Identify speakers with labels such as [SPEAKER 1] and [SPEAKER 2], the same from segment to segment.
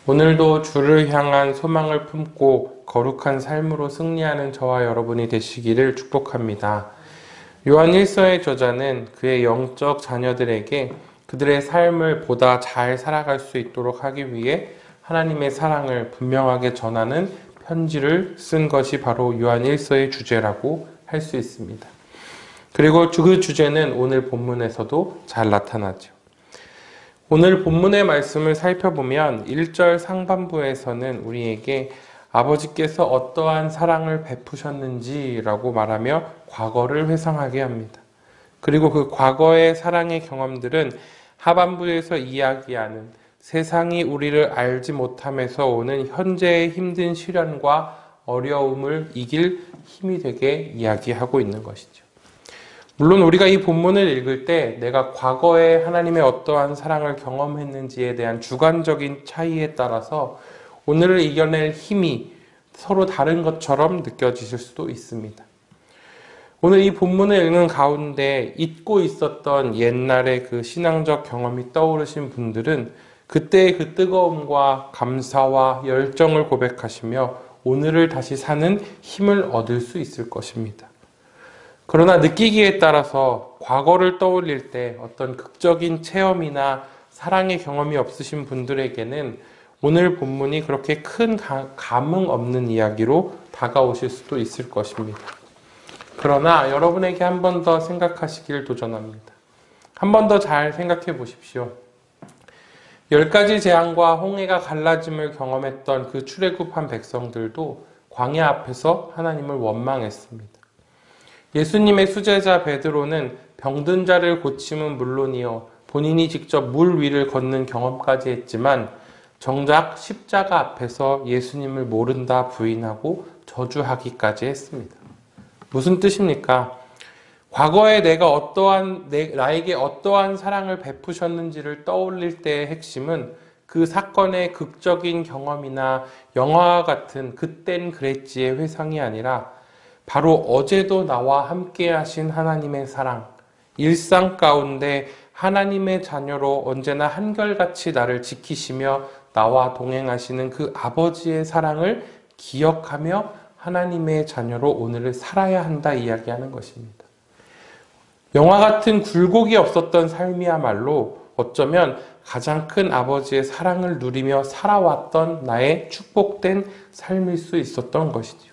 [SPEAKER 1] 오늘도 주를 향한 소망을 품고 거룩한 삶으로 승리하는 저와 여러분이 되시기를 축복합니다. 요한 1서의 저자는 그의 영적 자녀들에게 그들의 삶을 보다 잘 살아갈 수 있도록 하기 위해 하나님의 사랑을 분명하게 전하는 편지를 쓴 것이 바로 요한 1서의 주제라고 할 수 있습니다. 그리고 그 주제는 오늘 본문에서도 잘 나타나죠. 오늘 본문의 말씀을 살펴보면 1절 상반부에서는 우리에게 아버지께서 어떠한 사랑을 베푸셨는지라고 말하며 과거를 회상하게 합니다. 그리고 그 과거의 사랑의 경험들은 하반부에서 이야기하는 세상이 우리를 알지 못함에서 오는 현재의 힘든 시련과 어려움을 이길 힘이 되게 이야기하고 있는 것이죠. 물론 우리가 이 본문을 읽을 때 내가 과거에 하나님의 어떠한 사랑을 경험했는지에 대한 주관적인 차이에 따라서 오늘을 이겨낼 힘이 서로 다른 것처럼 느껴지실 수도 있습니다. 오늘 이 본문을 읽는 가운데 잊고 있었던 옛날의 그 신앙적 경험이 떠오르신 분들은 그때의 그 뜨거움과 감사와 열정을 고백하시며 오늘을 다시 사는 힘을 얻을 수 있을 것입니다. 그러나 느끼기에 따라서 과거를 떠올릴 때 어떤 극적인 체험이나 사랑의 경험이 없으신 분들에게는 오늘 본문이 그렇게 큰 감흥 없는 이야기로 다가오실 수도 있을 것입니다. 그러나 여러분에게 한 번 더 생각하시길 도전합니다. 한 번 더 잘 생각해 보십시오. 10가지 재앙과 홍해가 갈라짐을 경험했던 그 출애굽한 백성들도 광야 앞에서 하나님을 원망했습니다. 예수님의 수제자 베드로는 병든 자를 고침은 물론이요 본인이 직접 물 위를 걷는 경험까지 했지만 정작 십자가 앞에서 예수님을 모른다 부인하고 저주하기까지 했습니다. 무슨 뜻입니까? 과거에 나에게 어떠한 사랑을 베푸셨는지를 떠올릴 때의 핵심은 그 사건의 극적인 경험이나 영화와 같은 그땐 그랬지의 회상이 아니라 바로 어제도 나와 함께 하신 하나님의 사랑, 일상 가운데 하나님의 자녀로 언제나 한결같이 나를 지키시며 나와 동행하시는 그 아버지의 사랑을 기억하며 하나님의 자녀로 오늘을 살아야 한다 이야기하는 것입니다. 영화 같은 굴곡이 없었던 삶이야말로 어쩌면 가장 큰 아버지의 사랑을 누리며 살아왔던 나의 축복된 삶일 수 있었던 것이죠.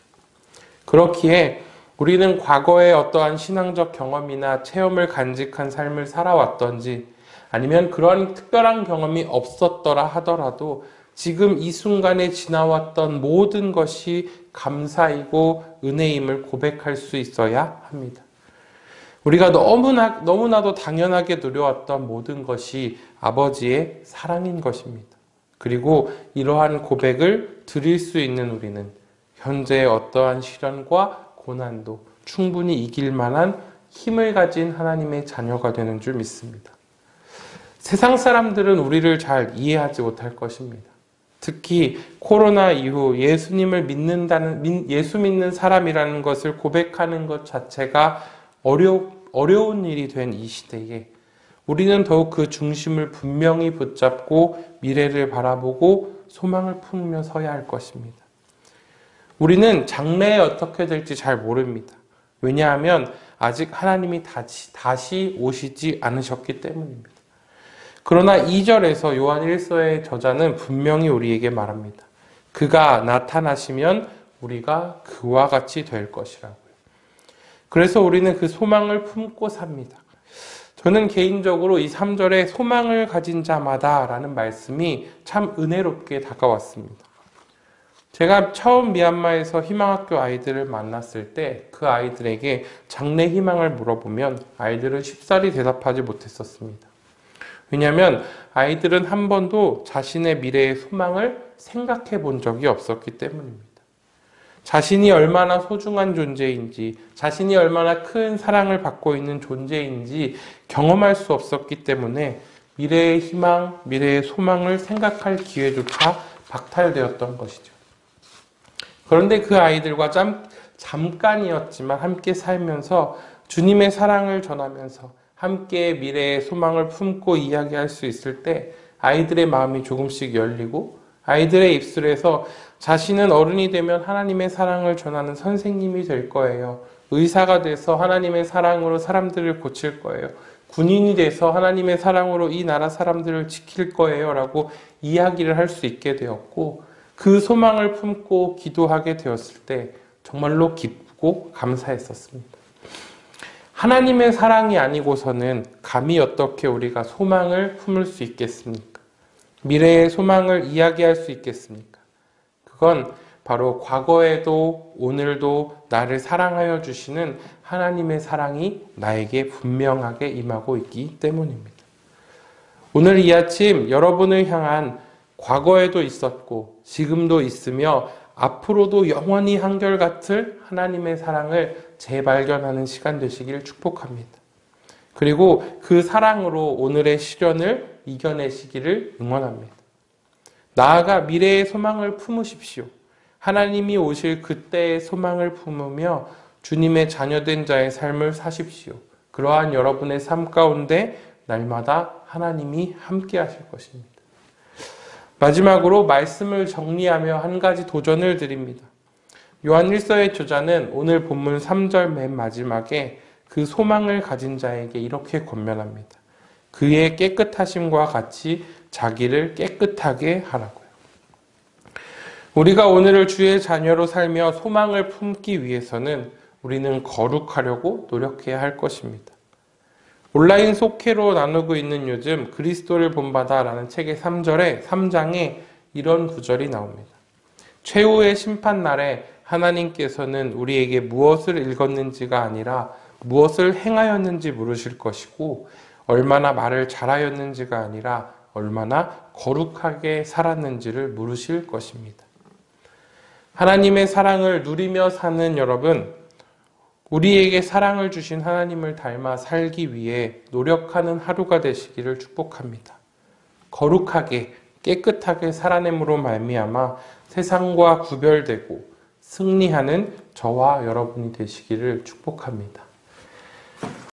[SPEAKER 1] 그렇기에 우리는 과거에 어떠한 신앙적 경험이나 체험을 간직한 삶을 살아왔던지 아니면 그런 특별한 경험이 없었더라 하더라도 지금 이 순간에 지나왔던 모든 것이 감사이고 은혜임을 고백할 수 있어야 합니다. 우리가 너무나도 당연하게 누려왔던 모든 것이 아버지의 사랑인 것입니다. 그리고 이러한 고백을 드릴 수 있는 우리는 현재의 어떠한 시련과 고난도 충분히 이길 만한 힘을 가진 하나님의 자녀가 되는 줄 믿습니다. 세상 사람들은 우리를 잘 이해하지 못할 것입니다. 특히 코로나 이후 예수 믿는 사람이라는 것을 고백하는 것 자체가 어려운 일이 된 이 시대에 우리는 더욱 그 중심을 분명히 붙잡고 미래를 바라보고 소망을 품으며 서야 할 것입니다. 우리는 장래에 어떻게 될지 잘 모릅니다. 왜냐하면 아직 하나님이 다시 오시지 않으셨기 때문입니다. 그러나 2절에서 요한 1서의 저자는 분명히 우리에게 말합니다. 그가 나타나시면 우리가 그와 같이 될 것이라고요. 그래서 우리는 그 소망을 품고 삽니다. 저는 개인적으로 이 3절에 소망을 가진 자마다 라는 말씀이 참 은혜롭게 다가왔습니다. 제가 처음 미얀마에서 희망학교 아이들을 만났을 때 그 아이들에게 장래 희망을 물어보면 아이들은 쉽사리 대답하지 못했었습니다. 왜냐하면 아이들은 한 번도 자신의 미래의 소망을 생각해 본 적이 없었기 때문입니다. 자신이 얼마나 소중한 존재인지, 자신이 얼마나 큰 사랑을 받고 있는 존재인지 경험할 수 없었기 때문에 미래의 희망, 미래의 소망을 생각할 기회조차 박탈되었던 것이죠. 그런데 그 아이들과 잠깐이었지만 함께 살면서 주님의 사랑을 전하면서 함께 미래의 소망을 품고 이야기할 수 있을 때 아이들의 마음이 조금씩 열리고 아이들의 입술에서 자신은 어른이 되면 하나님의 사랑을 전하는 선생님이 될 거예요. 의사가 돼서 하나님의 사랑으로 사람들을 고칠 거예요. 군인이 돼서 하나님의 사랑으로 이 나라 사람들을 지킬 거예요 라고 이야기를 할 수 있게 되었고, 그 소망을 품고 기도하게 되었을 때 정말로 기쁘고 감사했었습니다. 하나님의 사랑이 아니고서는 감히 어떻게 우리가 소망을 품을 수 있겠습니까? 미래의 소망을 이야기할 수 있겠습니까? 그건 바로 과거에도 오늘도 나를 사랑하여 주시는 하나님의 사랑이 나에게 분명하게 임하고 있기 때문입니다. 오늘 이 아침 여러분을 향한 과거에도 있었고 지금도 있으며 앞으로도 영원히 한결같을 하나님의 사랑을 재발견하는 시간 되시길 축복합니다. 그리고 그 사랑으로 오늘의 시련을 이겨내시기를 응원합니다. 나아가 미래의 소망을 품으십시오. 하나님이 오실 그때의 소망을 품으며 주님의 자녀된 자의 삶을 사십시오. 그러한 여러분의 삶 가운데 날마다 하나님이 함께 하실 것입니다. 마지막으로 말씀을 정리하며 한 가지 도전을 드립니다. 요한 1서의 저자는 오늘 본문 3절 맨 마지막에 그 소망을 가진 자에게 이렇게 권면합니다. 그의 깨끗하심과 같이 자기를 깨끗하게 하라고요. 우리가 오늘을 주의 자녀로 살며 소망을 품기 위해서는 우리는 거룩하려고 노력해야 할 것입니다. 온라인 속회로 나누고 있는 요즘 그리스도를 본받아 라는 책의 3장에 이런 구절이 나옵니다. 최후의 심판날에 하나님께서는 우리에게 무엇을 읽었는지가 아니라 무엇을 행하였는지 물으실 것이고, 얼마나 말을 잘하였는지가 아니라 얼마나 거룩하게 살았는지를 물으실 것입니다. 하나님의 사랑을 누리며 사는 여러분, 우리에게 사랑을 주신 하나님을 닮아 살기 위해 노력하는 하루가 되시기를 축복합니다. 거룩하게 깨끗하게 살아냄으로 말미암아 세상과 구별되고 승리하는 저와 여러분이 되시기를 축복합니다.